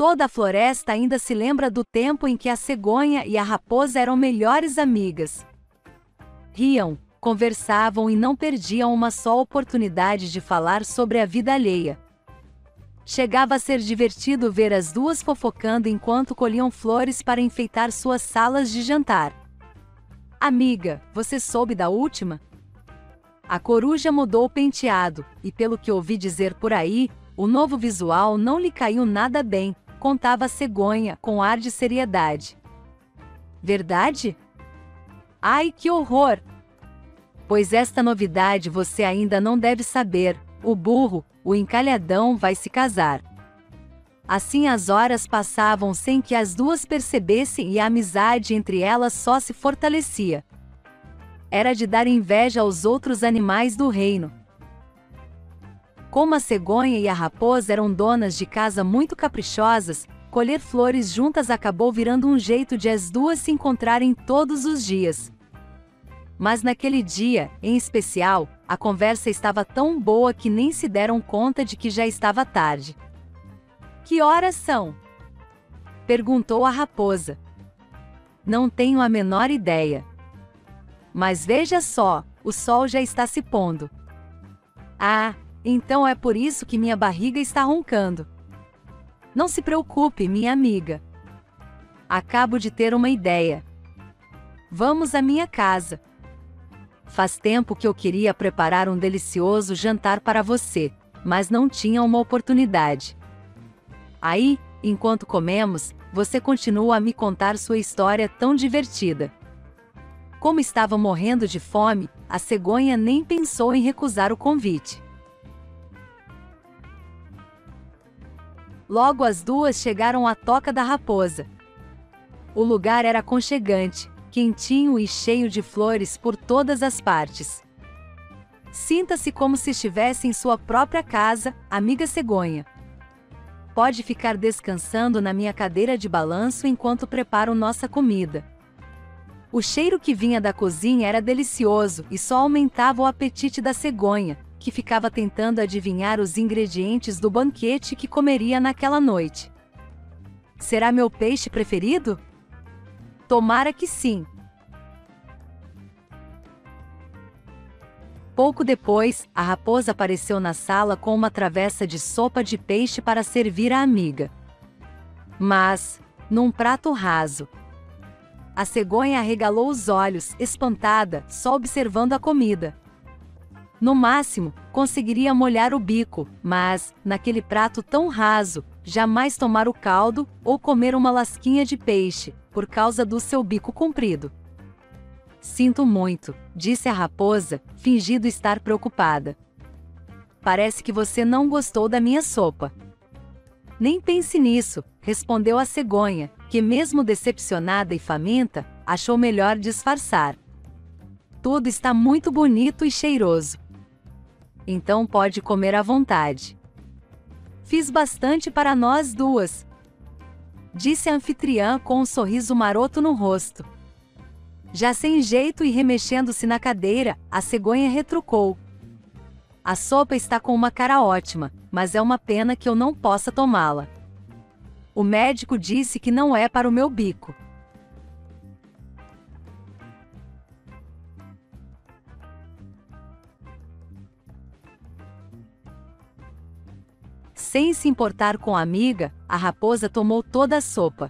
Toda a floresta ainda se lembra do tempo em que a cegonha e a raposa eram melhores amigas. Riam, conversavam e não perdiam uma só oportunidade de falar sobre a vida alheia. Chegava a ser divertido ver as duas fofocando enquanto colhiam flores para enfeitar suas salas de jantar. Amiga, você soube da última? A coruja mudou o penteado, e pelo que ouvi dizer por aí, o novo visual não lhe caiu nada bem, contava a cegonha com ar de seriedade. Verdade? Ai, que horror! Pois esta novidade você ainda não deve saber, o burro, o encalhadão vai se casar. Assim as horas passavam sem que as duas percebessem e a amizade entre elas só se fortalecia. Era de dar inveja aos outros animais do reino. Como a cegonha e a raposa eram donas de casa muito caprichosas, colher flores juntas acabou virando um jeito de as duas se encontrarem todos os dias. Mas naquele dia, em especial, a conversa estava tão boa que nem se deram conta de que já estava tarde. Que horas são? Perguntou a raposa. Não tenho a menor ideia. Mas veja só, o sol já está se pondo. Ah, então é por isso que minha barriga está roncando. Não se preocupe, minha amiga. Acabo de ter uma ideia. Vamos à minha casa. Faz tempo que eu queria preparar um delicioso jantar para você, mas não tinha uma oportunidade. Aí, enquanto comemos, você continua a me contar sua história tão divertida. Como estava morrendo de fome, a cegonha nem pensou em recusar o convite. Logo as duas chegaram à toca da raposa. O lugar era aconchegante, quentinho e cheio de flores por todas as partes. Sinta-se como se estivesse em sua própria casa, amiga cegonha. Pode ficar descansando na minha cadeira de balanço enquanto preparo nossa comida. O cheiro que vinha da cozinha era delicioso e só aumentava o apetite da cegonha, que ficava tentando adivinhar os ingredientes do banquete que comeria naquela noite. Será meu peixe preferido? Tomara que sim. Pouco depois, a raposa apareceu na sala com uma travessa de sopa de peixe para servir à amiga. Mas, num prato raso. A cegonha arregalou os olhos, espantada, só observando a comida. No máximo, conseguiria molhar o bico, mas, naquele prato tão raso, jamais tomar o caldo ou comer uma lasquinha de peixe, por causa do seu bico comprido. Sinto muito, disse a raposa, fingindo estar preocupada. Parece que você não gostou da minha sopa. Nem pense nisso, respondeu a cegonha, que mesmo decepcionada e faminta, achou melhor disfarçar. Tudo está muito bonito e cheiroso. Então pode comer à vontade. Fiz bastante para nós duas, disse a anfitriã com um sorriso maroto no rosto. Já sem jeito e remexendo-se na cadeira, a cegonha retrucou. A sopa está com uma cara ótima, mas é uma pena que eu não possa tomá-la. O médico disse que não é para o meu bico. Sem se importar com a amiga, a raposa tomou toda a sopa.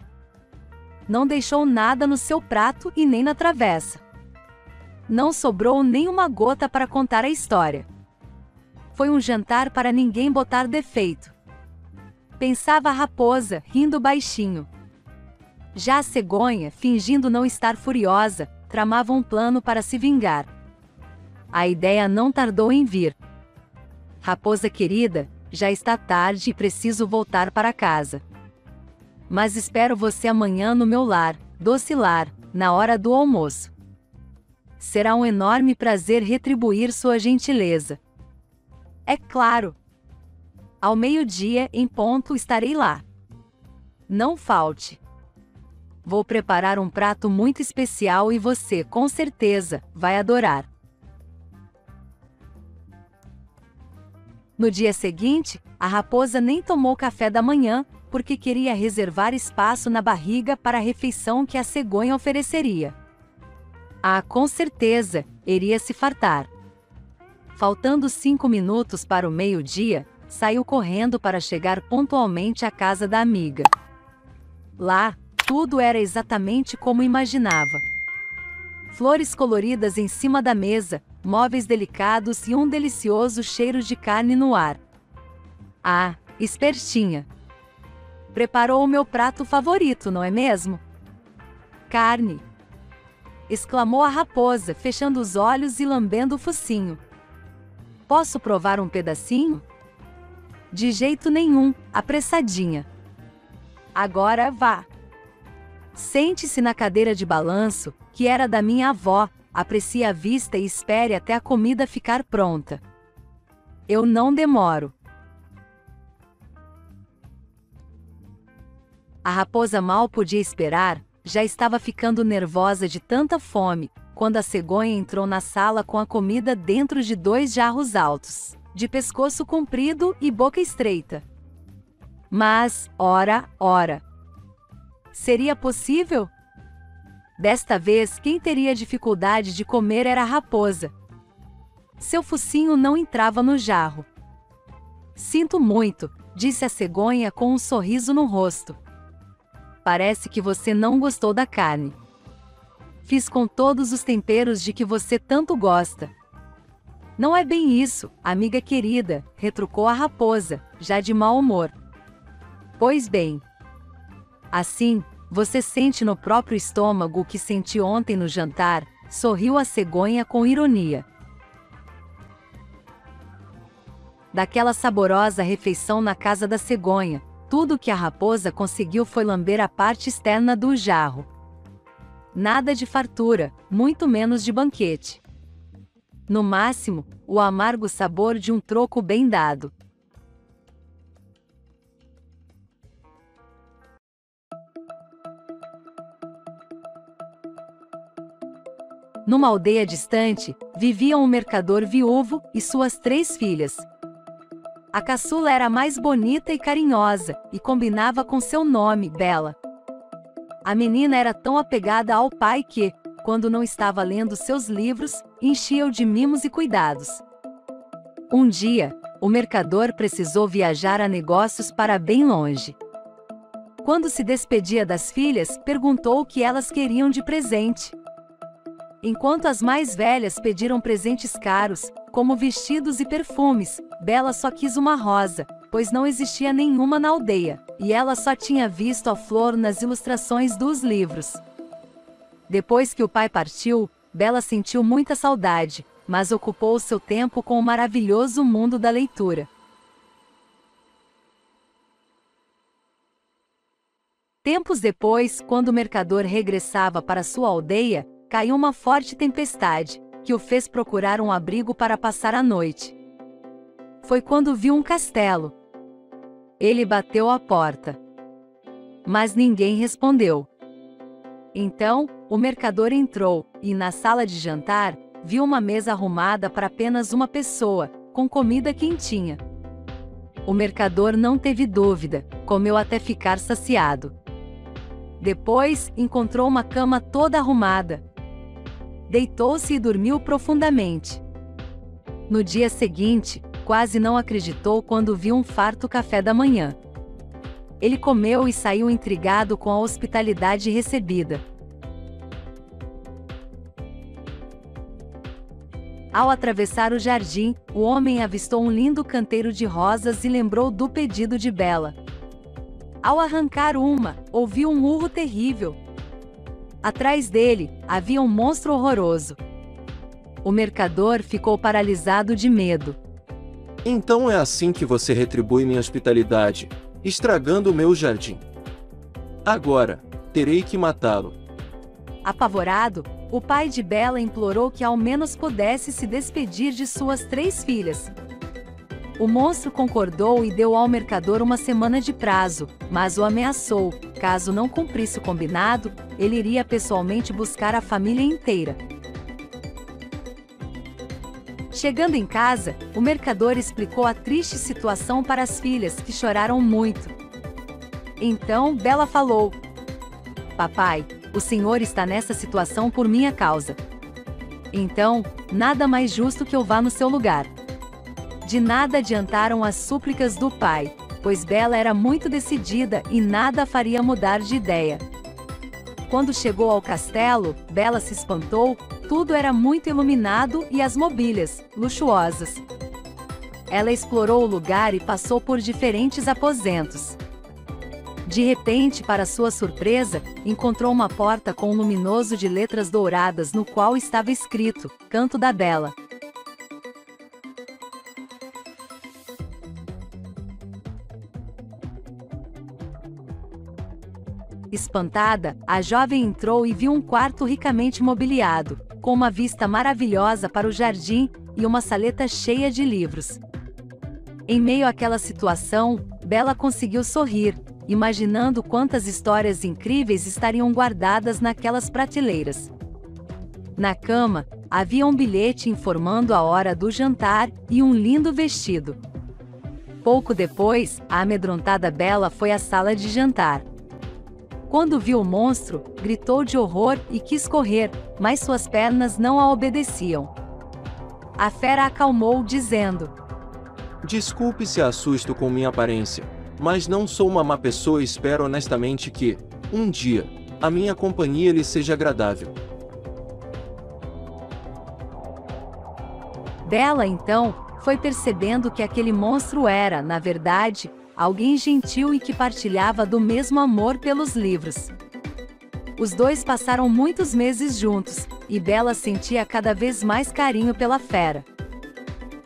Não deixou nada no seu prato e nem na travessa. Não sobrou nem uma gota para contar a história. Foi um jantar para ninguém botar defeito. Pensava a raposa, rindo baixinho. Já a cegonha, fingindo não estar furiosa, tramava um plano para se vingar. A ideia não tardou em vir. Raposa querida, já está tarde e preciso voltar para casa. Mas espero você amanhã no meu lar, doce lar, na hora do almoço. Será um enorme prazer retribuir sua gentileza. É claro. Ao meio-dia, em ponto, estarei lá. Não falte. Vou preparar um prato muito especial e você, com certeza, vai adorar. No dia seguinte, a raposa nem tomou café da manhã, porque queria reservar espaço na barriga para a refeição que a cegonha ofereceria. Ah, com certeza, iria se fartar. Faltando 5 minutos para o meio-dia, saiu correndo para chegar pontualmente à casa da amiga. Lá, tudo era exatamente como imaginava. Flores coloridas em cima da mesa, móveis delicados e um delicioso cheiro de carne no ar. Ah, espertinha! Preparou o meu prato favorito, não é mesmo? Carne! Exclamou a raposa, fechando os olhos e lambendo o focinho. Posso provar um pedacinho? De jeito nenhum, apressadinha. Agora vá. Sente-se na cadeira de balanço, que era da minha avó, aprecie a vista e espere até a comida ficar pronta. Eu não demoro. A raposa mal podia esperar, já estava ficando nervosa de tanta fome, quando a cegonha entrou na sala com a comida dentro de 2 jarros altos, de pescoço comprido e boca estreita. Mas, ora, seria possível? Desta vez, quem teria dificuldade de comer era a raposa. Seu focinho não entrava no jarro. Sinto muito, disse a cegonha com um sorriso no rosto. Parece que você não gostou da carne. Fiz com todos os temperos de que você tanto gosta. Não é bem isso, amiga querida, retrucou a raposa, já de mau humor. Pois bem. Assim, você sente no próprio estômago o que senti ontem no jantar, sorriu a cegonha com ironia. Daquela saborosa refeição na casa da cegonha, tudo que a raposa conseguiu foi lamber a parte externa do jarro. Nada de fartura, muito menos de banquete. No máximo, o amargo sabor de um troco bem dado. Numa aldeia distante, viviam um mercador viúvo e suas 3 filhas. A caçula era a mais bonita e carinhosa, e combinava com seu nome, Bela. A menina era tão apegada ao pai que, quando não estava lendo seus livros, enchia-o de mimos e cuidados. Um dia, o mercador precisou viajar a negócios para bem longe. Quando se despedia das filhas, perguntou o que elas queriam de presente. Enquanto as mais velhas pediram presentes caros, como vestidos e perfumes, Bela só quis uma rosa, pois não existia nenhuma na aldeia, e ela só tinha visto a flor nas ilustrações dos livros. Depois que o pai partiu, Bela sentiu muita saudade, mas ocupou seu tempo com o maravilhoso mundo da leitura. Tempos depois, quando o mercador regressava para sua aldeia, caiu uma forte tempestade, que o fez procurar um abrigo para passar a noite. Foi quando viu um castelo. Ele bateu à porta. Mas ninguém respondeu. Então, o mercador entrou, e na sala de jantar, viu uma mesa arrumada para apenas uma pessoa, com comida quentinha. O mercador não teve dúvida, comeu até ficar saciado. Depois, encontrou uma cama toda arrumada. Deitou-se e dormiu profundamente. No dia seguinte, quase não acreditou quando viu um farto café da manhã. Ele comeu e saiu intrigado com a hospitalidade recebida. Ao atravessar o jardim, o homem avistou um lindo canteiro de rosas e lembrou do pedido de Bela. Ao arrancar uma, ouviu um urro terrível. Atrás dele, havia um monstro horroroso. O mercador ficou paralisado de medo. Então é assim que você retribui minha hospitalidade, estragando o meu jardim. Agora, terei que matá-lo. Apavorado, o pai de Bela implorou que ao menos pudesse se despedir de suas 3 filhas. O monstro concordou e deu ao mercador uma semana de prazo, mas o ameaçou: caso não cumprisse o combinado, ele iria pessoalmente buscar a família inteira. Chegando em casa, o mercador explicou a triste situação para as filhas, que choraram muito. Então Bela falou: Papai, o senhor está nessa situação por minha causa. Então, nada mais justo que eu vá no seu lugar. De nada adiantaram as súplicas do pai, pois Bela era muito decidida e nada a faria mudar de ideia. Quando chegou ao castelo, Bela se espantou, tudo era muito iluminado e as mobílias, luxuosas. Ela explorou o lugar e passou por diferentes aposentos. De repente, para sua surpresa, encontrou uma porta com um luminoso de letras douradas no qual estava escrito: Canto da Bela. Espantada, a jovem entrou e viu um quarto ricamente mobiliado, com uma vista maravilhosa para o jardim e uma saleta cheia de livros. Em meio àquela situação, Bela conseguiu sorrir, imaginando quantas histórias incríveis estariam guardadas naquelas prateleiras. Na cama, havia um bilhete informando a hora do jantar e um lindo vestido. Pouco depois, a amedrontada Bela foi à sala de jantar. Quando viu o monstro, gritou de horror e quis correr, mas suas pernas não a obedeciam. A fera a acalmou, dizendo: Desculpe se assusto com minha aparência, mas não sou uma má pessoa e espero honestamente que, um dia, a minha companhia lhe seja agradável. Bela, então, foi percebendo que aquele monstro era, na verdade, alguém gentil e que partilhava do mesmo amor pelos livros. Os dois passaram muitos meses juntos, e Bela sentia cada vez mais carinho pela fera.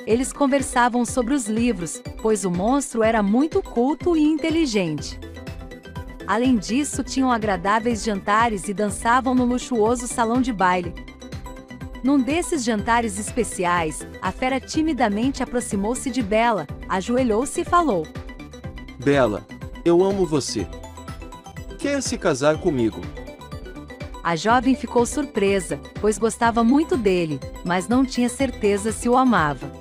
Eles conversavam sobre os livros, pois o monstro era muito culto e inteligente. Além disso, tinham agradáveis jantares e dançavam no luxuoso salão de baile. Num desses jantares especiais, a fera timidamente aproximou-se de Bela, ajoelhou-se e falou: Bela, eu amo você. Quer se casar comigo? A jovem ficou surpresa, pois gostava muito dele, mas não tinha certeza se o amava.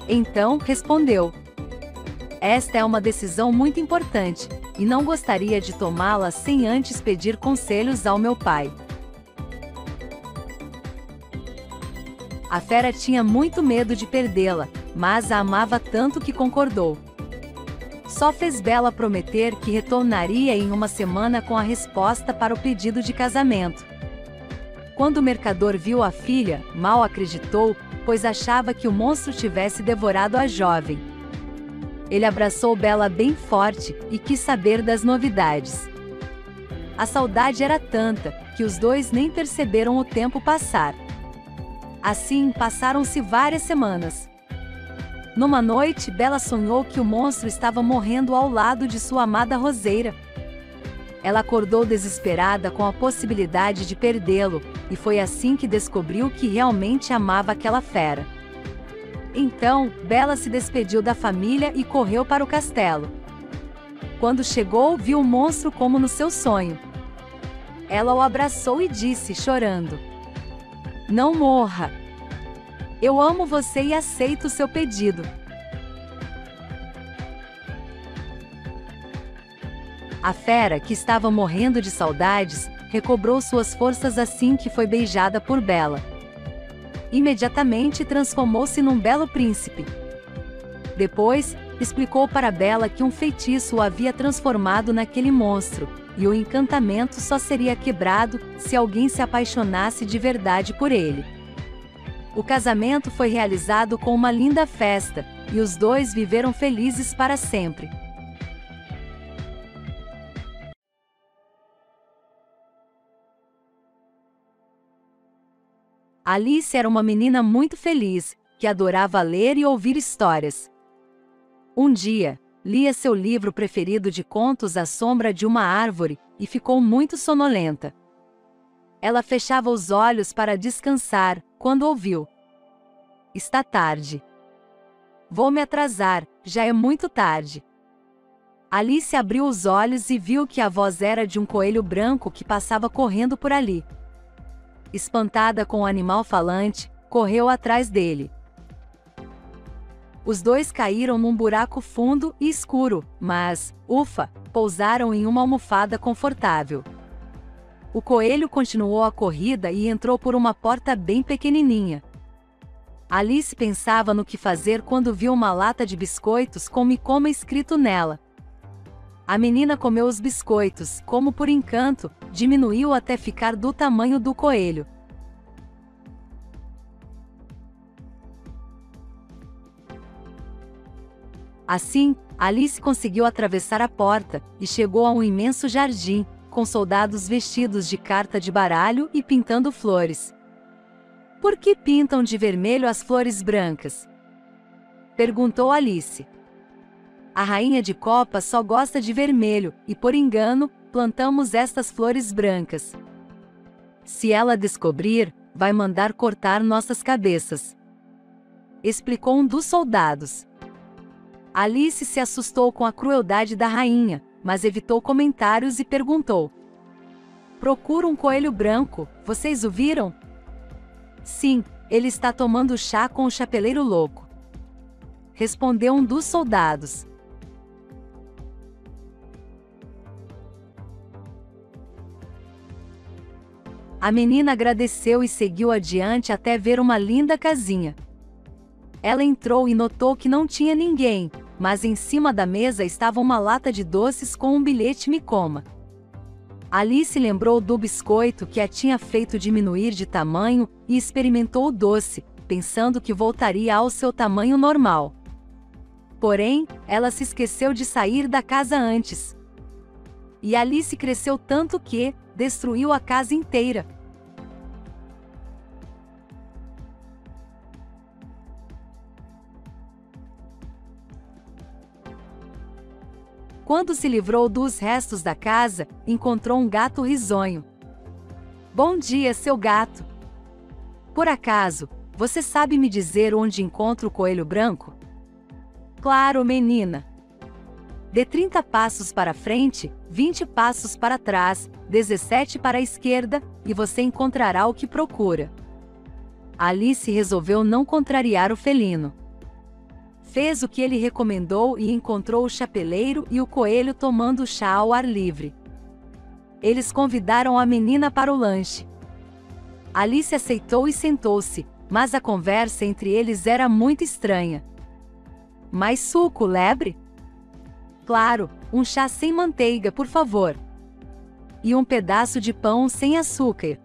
Então, respondeu: Esta é uma decisão muito importante, e não gostaria de tomá-la sem antes pedir conselhos ao meu pai. A fera tinha muito medo de perdê-la, mas a amava tanto que concordou. Só fez Bela prometer que retornaria em uma semana com a resposta para o pedido de casamento. Quando o mercador viu a filha, mal acreditou, pois achava que o monstro tivesse devorado a jovem. Ele abraçou Bela bem forte e quis saber das novidades. A saudade era tanta que os dois nem perceberam o tempo passar. Assim, passaram-se várias semanas. Numa noite, Bela sonhou que o monstro estava morrendo ao lado de sua amada Roseira. Ela acordou desesperada com a possibilidade de perdê-lo, e foi assim que descobriu que realmente amava aquela fera. Então, Bela se despediu da família e correu para o castelo. Quando chegou, viu o monstro como no seu sonho. Ela o abraçou e disse, chorando: Não morra! Eu amo você e aceito o seu pedido. A fera, que estava morrendo de saudades, recobrou suas forças assim que foi beijada por Bela. Imediatamente transformou-se num belo príncipe. Depois, explicou para Bela que um feitiço o havia transformado naquele monstro, e o encantamento só seria quebrado se alguém se apaixonasse de verdade por ele. O casamento foi realizado com uma linda festa, e os dois viveram felizes para sempre. Alice era uma menina muito feliz, que adorava ler e ouvir histórias. Um dia, lia seu livro preferido de contos à sombra de uma árvore, e ficou muito sonolenta. Ela fechava os olhos para descansar, quando ouviu: Está tarde. Vou me atrasar, já é muito tarde. Alice abriu os olhos e viu que a voz era de um coelho branco que passava correndo por ali. Espantada com o animal falante, correu atrás dele. Os dois caíram num buraco fundo e escuro, mas, ufa, pousaram em uma almofada confortável. O coelho continuou a corrida e entrou por uma porta bem pequenininha. Alice pensava no que fazer quando viu uma lata de biscoitos com "Me coma" escrito nela. A menina comeu os biscoitos, como por encanto, diminuiu até ficar do tamanho do coelho. Assim, Alice conseguiu atravessar a porta e chegou a um imenso jardim, com soldados vestidos de carta de baralho e pintando flores. "Por que pintam de vermelho as flores brancas?" perguntou Alice. "A rainha de copas só gosta de vermelho, e por engano, plantamos estas flores brancas. Se ela descobrir, vai mandar cortar nossas cabeças", explicou um dos soldados. Alice se assustou com a crueldade da rainha, mas evitou comentários e perguntou: "Procuro um coelho branco, vocês o viram?" "Sim, ele está tomando chá com o chapeleiro louco", respondeu um dos soldados. A menina agradeceu e seguiu adiante até ver uma linda casinha. Ela entrou e notou que não tinha ninguém, mas em cima da mesa estava uma lata de doces com um bilhete "Me coma". Alice lembrou do biscoito que a tinha feito diminuir de tamanho e experimentou o doce, pensando que voltaria ao seu tamanho normal. Porém, ela se esqueceu de sair da casa antes. E Alice cresceu tanto que destruiu a casa inteira. Quando se livrou dos restos da casa, encontrou um gato risonho. "Bom dia, seu gato. Por acaso, você sabe me dizer onde encontro o coelho branco?" "Claro, menina. Dê 30 passos para frente, 20 passos para trás, 17 para a esquerda, e você encontrará o que procura." Alice resolveu não contrariar o felino. Fez o que ele recomendou e encontrou o chapeleiro e o coelho tomando chá ao ar livre. Eles convidaram a menina para o lanche. Alice aceitou e sentou-se, mas a conversa entre eles era muito estranha. "Mais suco, lebre?" "Claro, um chá sem manteiga, por favor. E um pedaço de pão sem açúcar.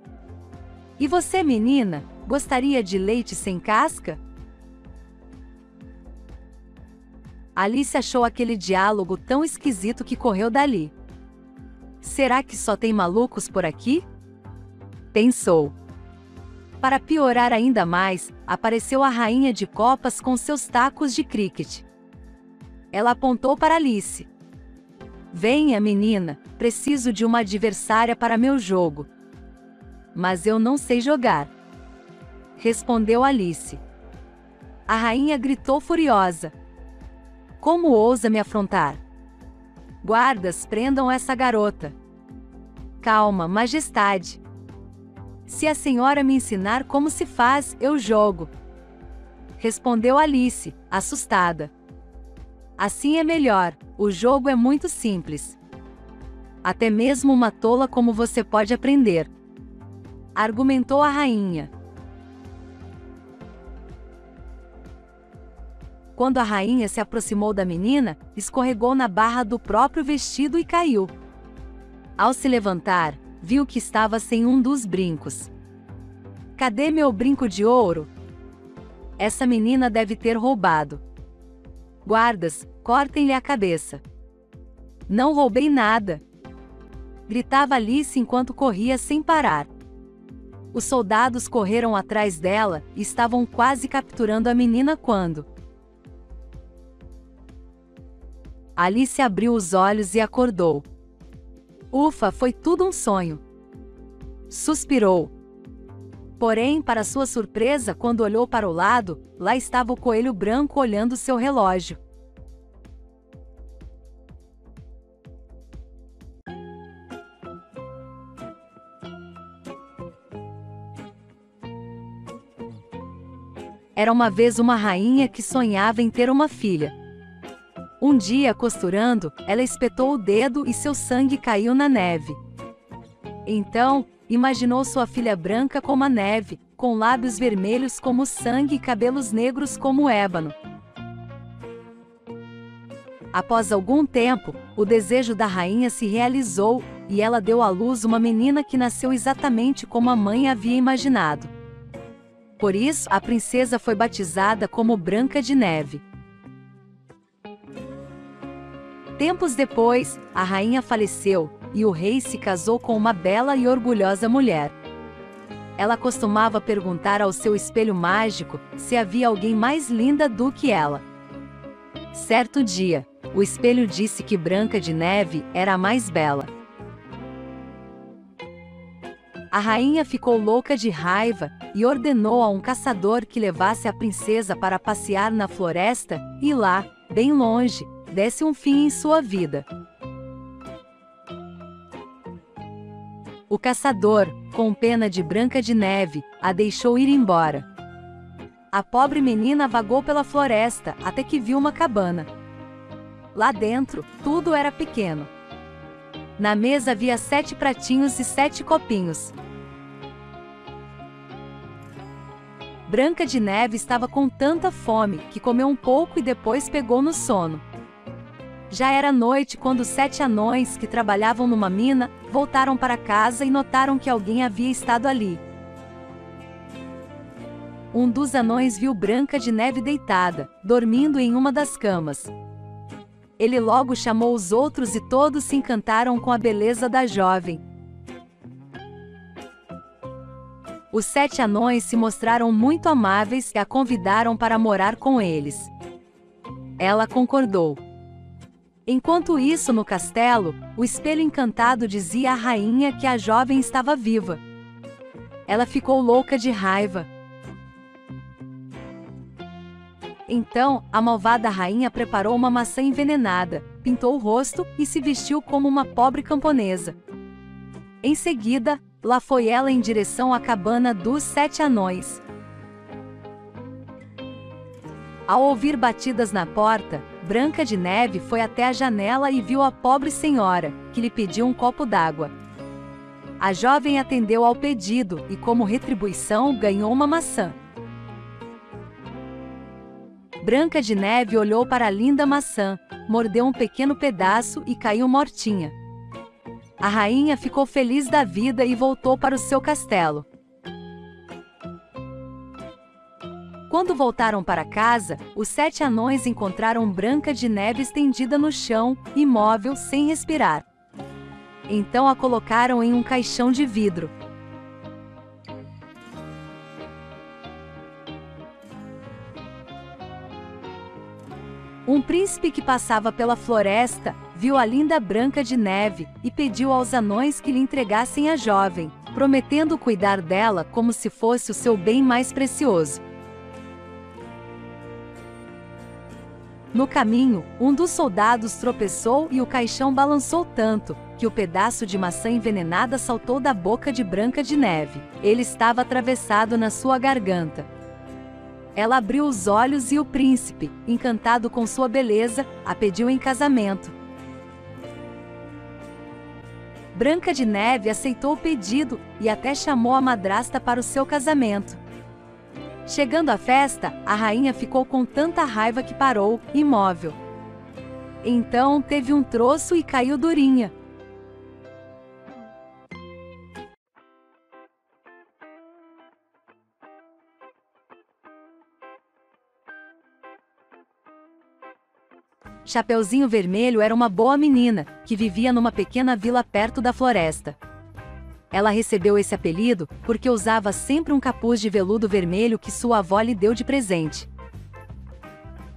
E você, menina, gostaria de leite sem casca?" Alice achou aquele diálogo tão esquisito que correu dali. "Será que só tem malucos por aqui?" pensou. Para piorar ainda mais, apareceu a rainha de copas com seus tacos de cricket. Ela apontou para Alice. "Venha, menina, preciso de uma adversária para meu jogo." "Mas eu não sei jogar", respondeu Alice. A rainha gritou furiosa. "Como ousa me afrontar? Guardas, prendam essa garota." "Calma, majestade. Se a senhora me ensinar como se faz, eu jogo", respondeu Alice, assustada. "Assim é melhor, o jogo é muito simples. Até mesmo uma tola como você pode aprender", argumentou a rainha. Quando a rainha se aproximou da menina, escorregou na barra do próprio vestido e caiu. Ao se levantar, viu que estava sem um dos brincos. "Cadê meu brinco de ouro? Essa menina deve ter roubado. Guardas, cortem-lhe a cabeça." "Não roubei nada", gritava Alice enquanto corria sem parar. Os soldados correram atrás dela e estavam quase capturando a menina quando Alice abriu os olhos e acordou. "Ufa, foi tudo um sonho", suspirou. Porém, para sua surpresa, quando olhou para o lado, lá estava o coelho branco olhando seu relógio. Era uma vez uma rainha que sonhava em ter uma filha. Um dia, costurando, ela espetou o dedo e seu sangue caiu na neve. Então, imaginou sua filha branca como a neve, com lábios vermelhos como o sangue e cabelos negros como o ébano. Após algum tempo, o desejo da rainha se realizou, e ela deu à luz uma menina que nasceu exatamente como a mãe havia imaginado. Por isso, a princesa foi batizada como Branca de Neve. Tempos depois, a rainha faleceu, e o rei se casou com uma bela e orgulhosa mulher. Ela costumava perguntar ao seu espelho mágico se havia alguém mais linda do que ela. Certo dia, o espelho disse que Branca de Neve era a mais bela. A rainha ficou louca de raiva e ordenou a um caçador que levasse a princesa para passear na floresta e lá, bem longe, desse um fim em sua vida. O caçador, com pena de Branca de Neve, a deixou ir embora. A pobre menina vagou pela floresta até que viu uma cabana. Lá dentro, tudo era pequeno. Na mesa havia 7 pratinhos e 7 copinhos. Branca de Neve estava com tanta fome que comeu um pouco e depois pegou no sono. Já era noite quando os 7 anões que trabalhavam numa mina voltaram para casa e notaram que alguém havia estado ali. Um dos anões viu Branca de Neve deitada, dormindo em uma das camas. Ele logo chamou os outros e todos se encantaram com a beleza da jovem. Os 7 anões se mostraram muito amáveis e a convidaram para morar com eles. Ela concordou. Enquanto isso, no castelo, o espelho encantado dizia à rainha que a jovem estava viva. Ela ficou louca de raiva. Então, a malvada rainha preparou uma maçã envenenada, pintou o rosto e se vestiu como uma pobre camponesa. Em seguida, lá foi ela em direção à cabana dos 7 anões. Ao ouvir batidas na porta, Branca de Neve foi até a janela e viu a pobre senhora, que lhe pediu um copo d'água. A jovem atendeu ao pedido e, como retribuição, ganhou uma maçã. Branca de Neve olhou para a linda maçã, mordeu um pequeno pedaço e caiu mortinha. A rainha ficou feliz da vida e voltou para o seu castelo. Quando voltaram para casa, os 7 anões encontraram Branca de Neve estendida no chão, imóvel, sem respirar. Então a colocaram em um caixão de vidro. Um príncipe que passava pela floresta viu a linda Branca de Neve e pediu aos anões que lhe entregassem a jovem, prometendo cuidar dela como se fosse o seu bem mais precioso. No caminho, um dos soldados tropeçou e o caixão balançou tanto que o pedaço de maçã envenenada saltou da boca de Branca de Neve. Ele estava atravessado na sua garganta. Ela abriu os olhos e o príncipe, encantado com sua beleza, a pediu em casamento. Branca de Neve aceitou o pedido e até chamou a madrasta para o seu casamento. Chegando à festa, a rainha ficou com tanta raiva que parou, imóvel. Então teve um troço e caiu durinha. Chapeuzinho Vermelho era uma boa menina, que vivia numa pequena vila perto da floresta. Ela recebeu esse apelido porque usava sempre um capuz de veludo vermelho que sua avó lhe deu de presente.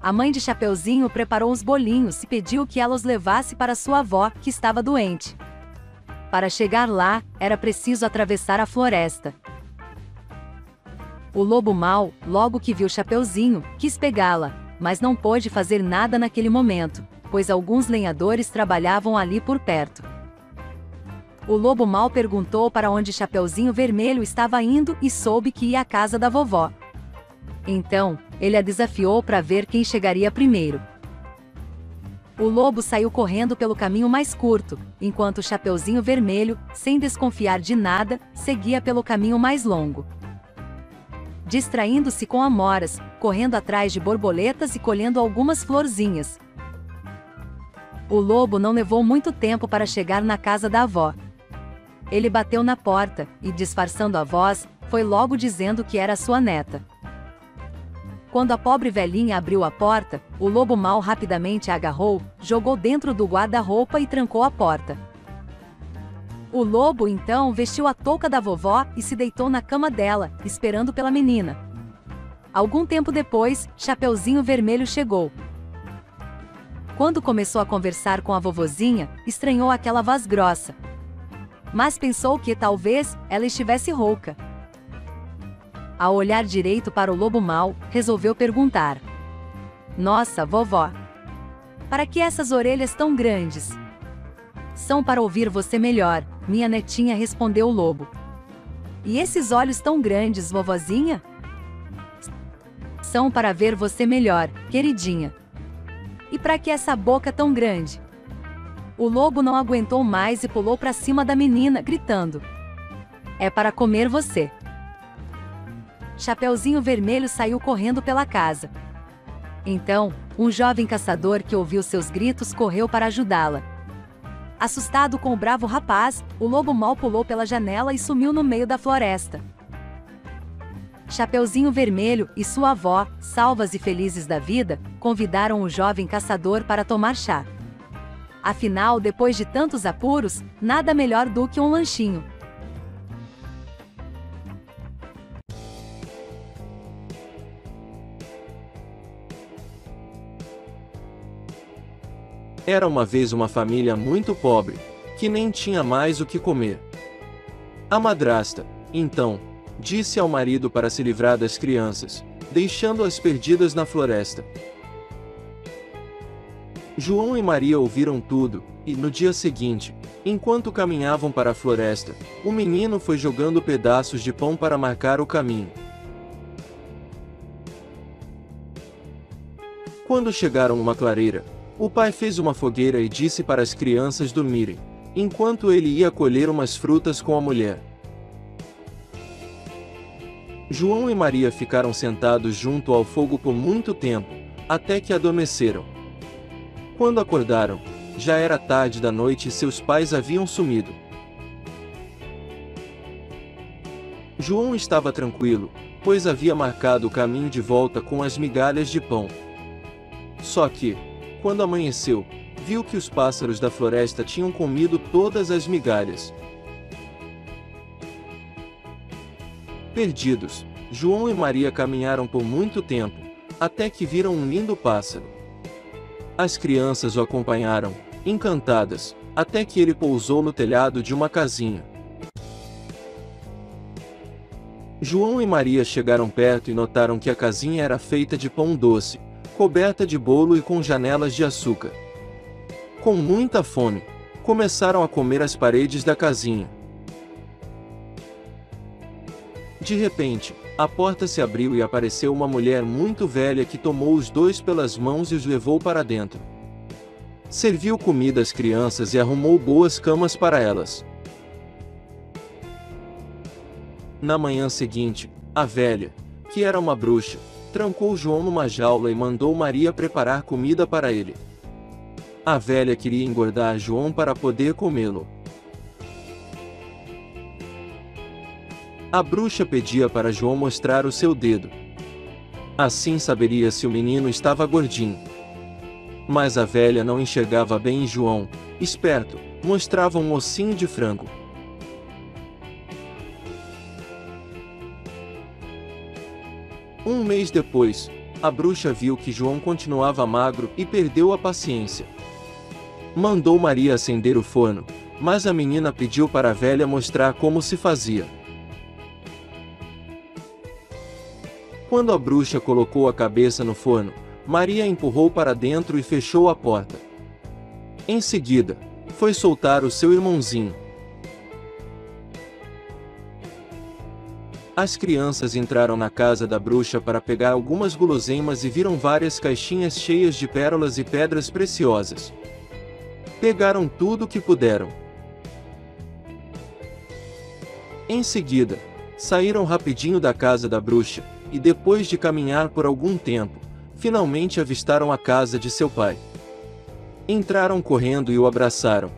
A mãe de Chapeuzinho preparou os bolinhos e pediu que ela os levasse para sua avó, que estava doente. Para chegar lá, era preciso atravessar a floresta. O lobo mau, logo que viu Chapeuzinho, quis pegá-la, mas não pôde fazer nada naquele momento, pois alguns lenhadores trabalhavam ali por perto. O lobo mau perguntou para onde Chapeuzinho Vermelho estava indo e soube que ia à casa da vovó. Então, ele a desafiou para ver quem chegaria primeiro. O lobo saiu correndo pelo caminho mais curto, enquanto o Chapeuzinho Vermelho, sem desconfiar de nada, seguia pelo caminho mais longo. Distraindo-se com amoras, correndo atrás de borboletas e colhendo algumas florzinhas. O lobo não levou muito tempo para chegar na casa da avó. Ele bateu na porta, e disfarçando a voz, foi logo dizendo que era sua neta. Quando a pobre velhinha abriu a porta, o lobo mau rapidamente a agarrou, jogou dentro do guarda-roupa e trancou a porta. O lobo então vestiu a touca da vovó e se deitou na cama dela, esperando pela menina. Algum tempo depois, Chapeuzinho Vermelho chegou. Quando começou a conversar com a vovozinha, estranhou aquela voz grossa. Mas pensou que talvez ela estivesse rouca. Ao olhar direito para o lobo mau, resolveu perguntar: "Nossa, vovó, para que essas orelhas tão grandes?" "São para ouvir você melhor", minha netinha, respondeu o lobo. "E esses olhos tão grandes, vovozinha?" "São para ver você melhor, queridinha." "E para que essa boca tão grande?" O lobo não aguentou mais e pulou para cima da menina, gritando: "É para comer você." Chapeuzinho Vermelho saiu correndo pela casa. Então, um jovem caçador que ouviu seus gritos correu para ajudá-la. Assustado com o bravo rapaz, o lobo mau pulou pela janela e sumiu no meio da floresta. Chapeuzinho Vermelho e sua avó, salvas e felizes da vida, convidaram o jovem caçador para tomar chá. Afinal, depois de tantos apuros, nada melhor do que um lanchinho. Era uma vez uma família muito pobre, que nem tinha mais o que comer. A madrasta, então, disse ao marido para se livrar das crianças, deixando-as perdidas na floresta. João e Maria ouviram tudo, e no dia seguinte, enquanto caminhavam para a floresta, o menino foi jogando pedaços de pão para marcar o caminho. Quando chegaram numa clareira, o pai fez uma fogueira e disse para as crianças dormirem, enquanto ele ia colher umas frutas com a mulher. João e Maria ficaram sentados junto ao fogo por muito tempo, até que adormeceram. Quando acordaram, já era tarde da noite e seus pais haviam sumido. João estava tranquilo, pois havia marcado o caminho de volta com as migalhas de pão. Só que, quando amanheceu, viu que os pássaros da floresta tinham comido todas as migalhas. Perdidos, João e Maria caminharam por muito tempo, até que viram um lindo pássaro. As crianças o acompanharam, encantadas, até que ele pousou no telhado de uma casinha. João e Maria chegaram perto e notaram que a casinha era feita de pão doce, coberta de bolo e com janelas de açúcar. Com muita fome, começaram a comer as paredes da casinha. De repente, a porta se abriu e apareceu uma mulher muito velha que tomou os dois pelas mãos e os levou para dentro. Serviu comida às crianças e arrumou boas camas para elas. Na manhã seguinte, a velha, que era uma bruxa, trancou João numa jaula e mandou Maria preparar comida para ele. A velha queria engordar João para poder comê-lo. A bruxa pedia para João mostrar o seu dedo. Assim saberia se o menino estava gordinho. Mas a velha não enxergava bem e João, esperto, mostrava um ossinho de frango. Um mês depois, a bruxa viu que João continuava magro e perdeu a paciência. Mandou Maria acender o forno, mas a menina pediu para a velha mostrar como se fazia. Quando a bruxa colocou a cabeça no forno, Maria empurrou para dentro e fechou a porta. Em seguida, foi soltar o seu irmãozinho. As crianças entraram na casa da bruxa para pegar algumas guloseimas e viram várias caixinhas cheias de pérolas e pedras preciosas. Pegaram tudo o que puderam. Em seguida, saíram rapidinho da casa da bruxa, e depois de caminhar por algum tempo, finalmente avistaram a casa de seu pai. Entraram correndo e o abraçaram.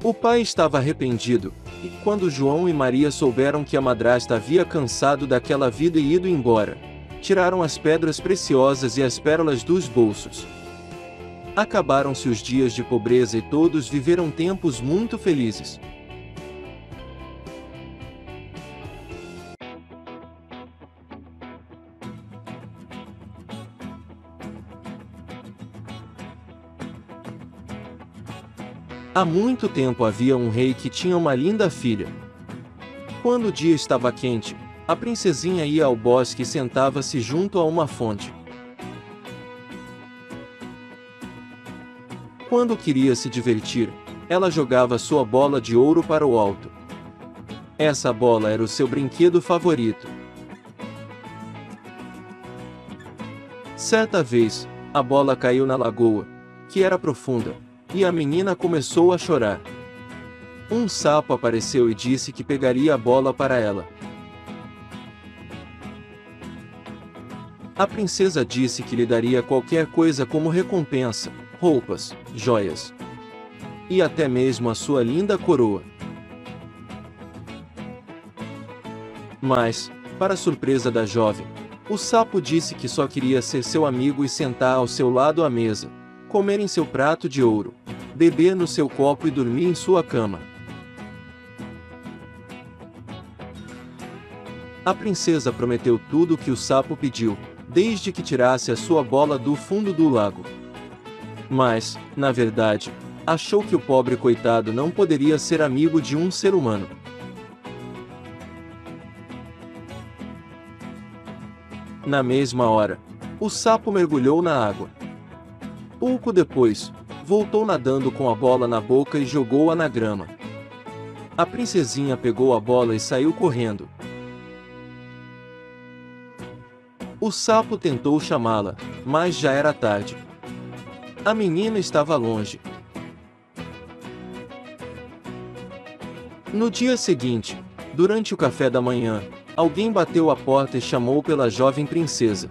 O pai estava arrependido, e quando João e Maria souberam que a madrasta havia cansado daquela vida e ido embora, tiraram as pedras preciosas e as pérolas dos bolsos. Acabaram-se os dias de pobreza e todos viveram tempos muito felizes. Há muito tempo havia um rei que tinha uma linda filha. Quando o dia estava quente, a princesinha ia ao bosque e sentava-se junto a uma fonte. Quando queria se divertir, ela jogava sua bola de ouro para o alto. Essa bola era o seu brinquedo favorito. Certa vez, a bola caiu na lagoa, que era profunda, e a menina começou a chorar. Um sapo apareceu e disse que pegaria a bola para ela. A princesa disse que lhe daria qualquer coisa como recompensa, roupas, joias e até mesmo a sua linda coroa. Mas, para surpresa da jovem, o sapo disse que só queria ser seu amigo e sentar ao seu lado à mesa, comer em seu prato de ouro, beber no seu copo e dormir em sua cama. A princesa prometeu tudo o que o sapo pediu, desde que tirasse a sua bola do fundo do lago. Mas, na verdade, achou que o pobre coitado não poderia ser amigo de um ser humano. Na mesma hora, o sapo mergulhou na água. Pouco depois, voltou nadando com a bola na boca e jogou-a na grama. A princesinha pegou a bola e saiu correndo. O sapo tentou chamá-la, mas já era tarde. A menina estava longe. No dia seguinte, durante o café da manhã, alguém bateu à porta e chamou pela jovem princesa.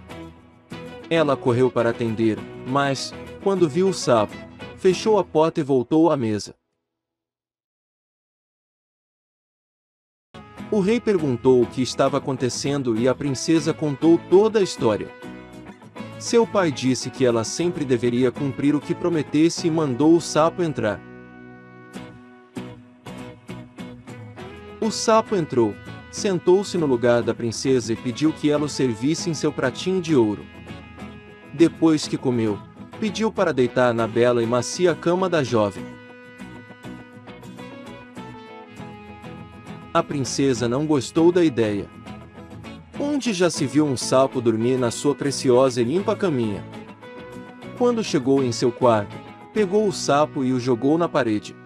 Ela correu para atender, mas, quando viu o sapo, fechou a porta e voltou à mesa. O rei perguntou o que estava acontecendo e a princesa contou toda a história. Seu pai disse que ela sempre deveria cumprir o que prometesse e mandou o sapo entrar. O sapo entrou, sentou-se no lugar da princesa e pediu que ela o servisse em seu pratinho de ouro. Depois que comeu, pediu para deitar na bela e macia cama da jovem. A princesa não gostou da ideia. Onde já se viu um sapo dormir na sua preciosa e limpa caminha? Quando chegou em seu quarto, pegou o sapo e o jogou na parede.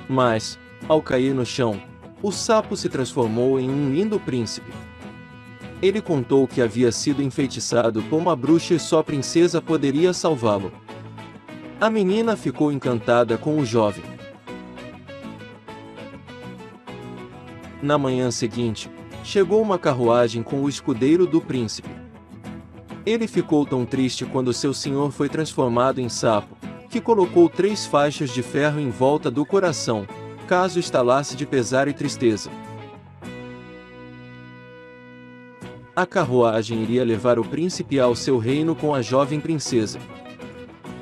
Mas, ao cair no chão, o sapo se transformou em um lindo príncipe. Ele contou que havia sido enfeitiçado por uma bruxa e só a princesa poderia salvá-lo. A menina ficou encantada com o jovem. Na manhã seguinte, chegou uma carruagem com o escudeiro do príncipe. Ele ficou tão triste quando seu senhor foi transformado em sapo, que colocou 3 faixas de ferro em volta do coração, caso estalasse de pesar e tristeza. A carruagem iria levar o príncipe ao seu reino com a jovem princesa.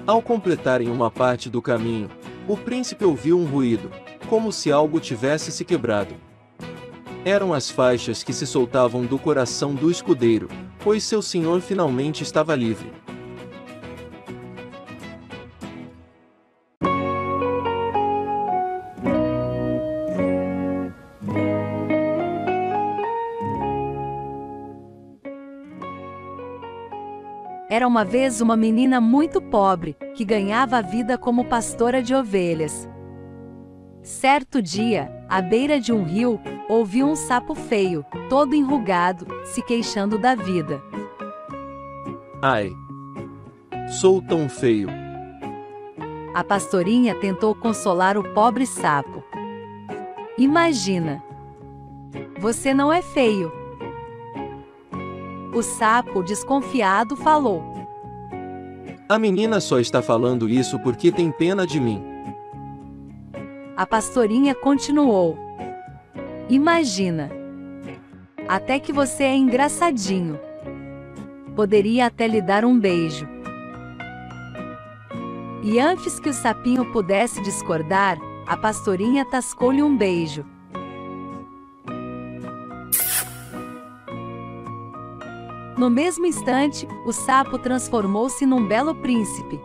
Ao completarem uma parte do caminho, o príncipe ouviu um ruído, como se algo tivesse se quebrado. Eram as faixas que se soltavam do coração do escudeiro, pois seu senhor finalmente estava livre. Era uma vez uma menina muito pobre, que ganhava a vida como pastora de ovelhas. Certo dia, à beira de um rio, ouviu um sapo feio, todo enrugado, se queixando da vida. Ai! Sou tão feio! A pastorinha tentou consolar o pobre sapo. Imagina! Você não é feio. O sapo, desconfiado, falou. A menina só está falando isso porque tem pena de mim. A pastorinha continuou. Imagina! Até que você é engraçadinho. Poderia até lhe dar um beijo. E antes que o sapinho pudesse discordar, a pastorinha tascou-lhe um beijo. No mesmo instante, o sapo transformou-se num belo príncipe.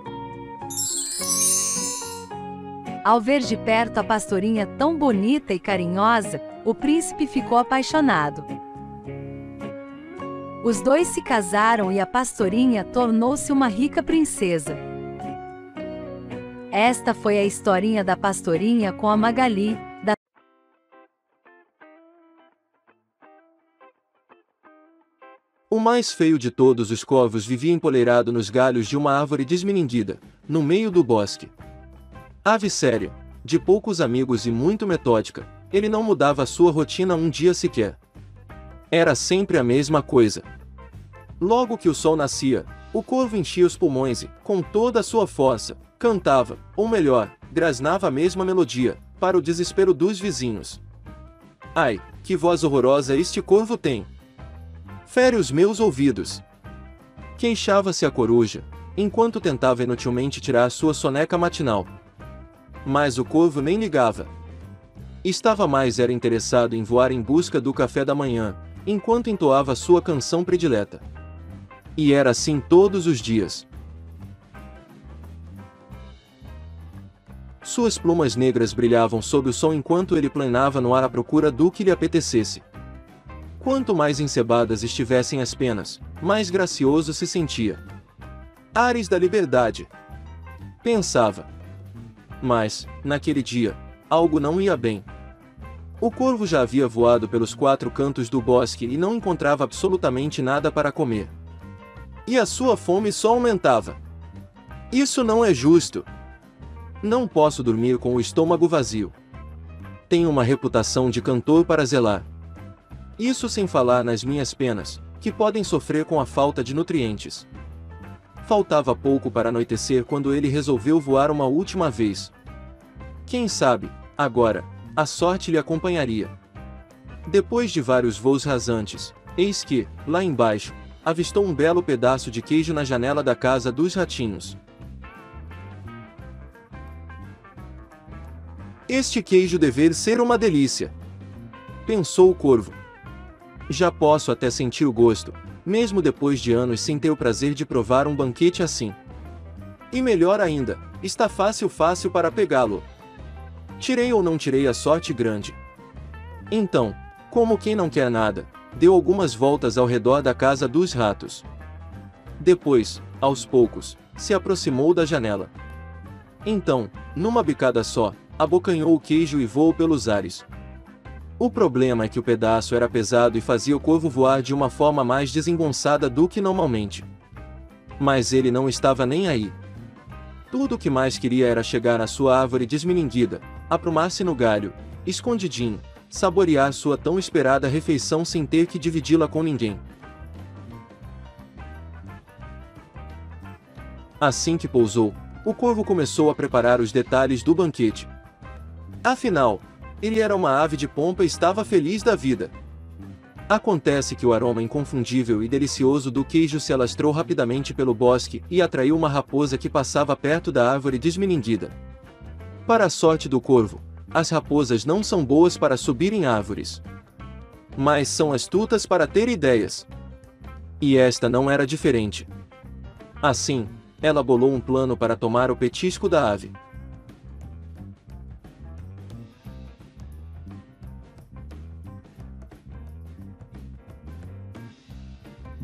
Ao ver de perto a pastorinha tão bonita e carinhosa, o príncipe ficou apaixonado. Os dois se casaram e a pastorinha tornou-se uma rica princesa. Esta foi a historinha da pastorinha com a Magali. O mais feio de todos os corvos vivia empoleirado nos galhos de uma árvore desmenindida, no meio do bosque. Ave séria, de poucos amigos e muito metódica, ele não mudava a sua rotina um dia sequer. Era sempre a mesma coisa. Logo que o sol nascia, o corvo enchia os pulmões e, com toda a sua força, cantava, ou melhor, grasnava a mesma melodia, para o desespero dos vizinhos. Ai, que voz horrorosa este corvo tem! Fere os meus ouvidos! Queixava-se a coruja, enquanto tentava inutilmente tirar sua soneca matinal. Mas o corvo nem ligava. Estava mais era interessado em voar em busca do café da manhã, enquanto entoava sua canção predileta. E era assim todos os dias. Suas plumas negras brilhavam sob o sol enquanto ele planava no ar à procura do que lhe apetecesse. Quanto mais encebadas estivessem as penas, mais gracioso se sentia. Ares da liberdade! Pensava. Mas, naquele dia, algo não ia bem. O corvo já havia voado pelos 4 cantos do bosque e não encontrava absolutamente nada para comer. E a sua fome só aumentava. Isso não é justo. Não posso dormir com o estômago vazio. Tenho uma reputação de cantor para zelar. Isso sem falar nas minhas penas, que podem sofrer com a falta de nutrientes. Faltava pouco para anoitecer quando ele resolveu voar uma última vez. Quem sabe, agora, a sorte lhe acompanharia. Depois de vários voos rasantes, eis que, lá embaixo, avistou um belo pedaço de queijo na janela da casa dos ratinhos. Este queijo deve ser uma delícia, pensou o corvo. Já posso até sentir o gosto, mesmo depois de anos sem ter o prazer de provar um banquete assim. E melhor ainda, está fácil para pegá-lo. Tirei ou não tirei a sorte grande. Então, como quem não quer nada, deu algumas voltas ao redor da casa dos ratos. Depois, aos poucos, se aproximou da janela. Então, numa bicada só, abocanhou o queijo e voou pelos ares. O problema é que o pedaço era pesado e fazia o corvo voar de uma forma mais desengonçada do que normalmente. Mas ele não estava nem aí. Tudo o que mais queria era chegar à sua árvore desmeninguida, aprumar-se no galho, escondidinho, saborear sua tão esperada refeição sem ter que dividi-la com ninguém. Assim que pousou, o corvo começou a preparar os detalhes do banquete. Afinal, ele era uma ave de pompa e estava feliz da vida. Acontece que o aroma inconfundível e delicioso do queijo se alastrou rapidamente pelo bosque e atraiu uma raposa que passava perto da árvore desmeninguida. Para a sorte do corvo, as raposas não são boas para subir em árvores, mas são astutas para ter ideias. E esta não era diferente. Assim, ela bolou um plano para tomar o petisco da ave.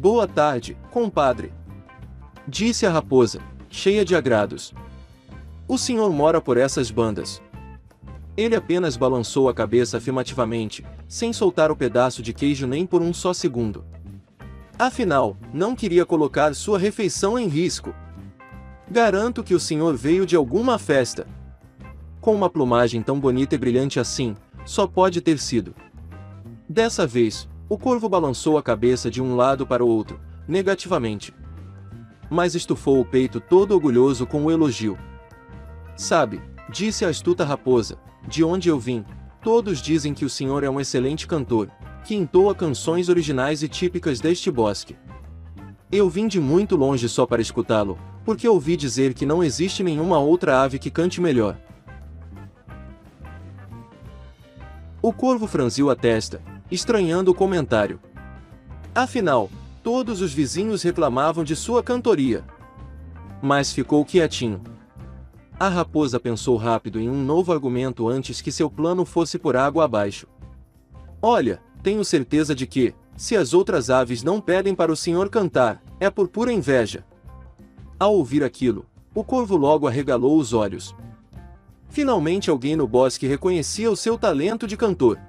Boa tarde, compadre. Disse a raposa, cheia de agrados. O senhor mora por essas bandas. Ele apenas balançou a cabeça afirmativamente, sem soltar o pedaço de queijo nem por um só segundo. Afinal, não queria colocar sua refeição em risco. Garanto que o senhor veio de alguma festa. Com uma plumagem tão bonita e brilhante assim, só pode ter sido. Dessa vez, o corvo balançou a cabeça de um lado para o outro, negativamente. Mas estufou o peito todo orgulhoso com o elogio. Sabe, disse a astuta raposa, de onde eu vim, todos dizem que o senhor é um excelente cantor, que entoa canções originais e típicas deste bosque. Eu vim de muito longe só para escutá-lo, porque ouvi dizer que não existe nenhuma outra ave que cante melhor. O corvo franziu a testa, estranhando o comentário. Afinal, todos os vizinhos reclamavam de sua cantoria. Mas ficou quietinho. A raposa pensou rápido em um novo argumento antes que seu plano fosse por água abaixo. Olha, tenho certeza de que, se as outras aves não pedem para o senhor cantar, é por pura inveja. Ao ouvir aquilo, o corvo logo arregalou os olhos. Finalmente alguém no bosque reconhecia o seu talento de cantor.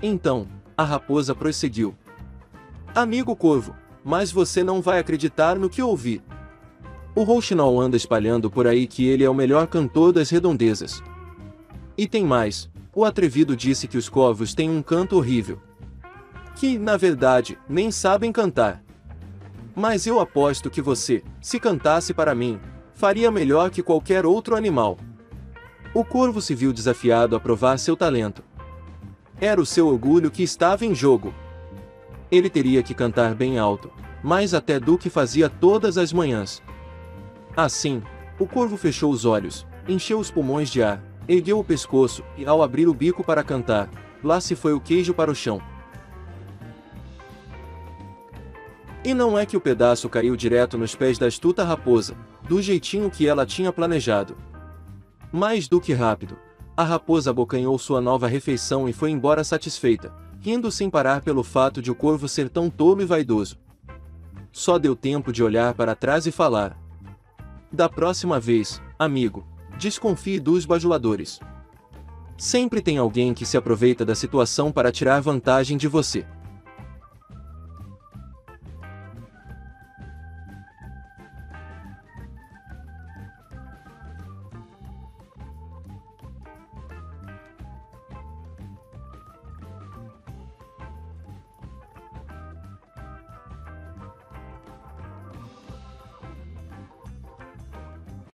Então, a raposa prosseguiu. Amigo corvo, mas você não vai acreditar no que ouvi. O rouxinol anda espalhando por aí que ele é o melhor cantor das redondezas. E tem mais, o atrevido disse que os corvos têm um canto horrível. Que, na verdade, nem sabem cantar. Mas eu aposto que você, se cantasse para mim, faria melhor que qualquer outro animal. O corvo se viu desafiado a provar seu talento. Era o seu orgulho que estava em jogo. Ele teria que cantar bem alto, mais até do que fazia todas as manhãs. Assim, o corvo fechou os olhos, encheu os pulmões de ar, ergueu o pescoço e, ao abrir o bico para cantar, lá se foi o queijo para o chão. E não é que o pedaço caiu direto nos pés da astuta raposa, do jeitinho que ela tinha planejado. Mais do que rápido, a raposa abocanhou sua nova refeição e foi embora satisfeita, rindo sem parar pelo fato de o corvo ser tão tolo e vaidoso. Só deu tempo de olhar para trás e falar. Da próxima vez, amigo, desconfie dos bajuladores. Sempre tem alguém que se aproveita da situação para tirar vantagem de você.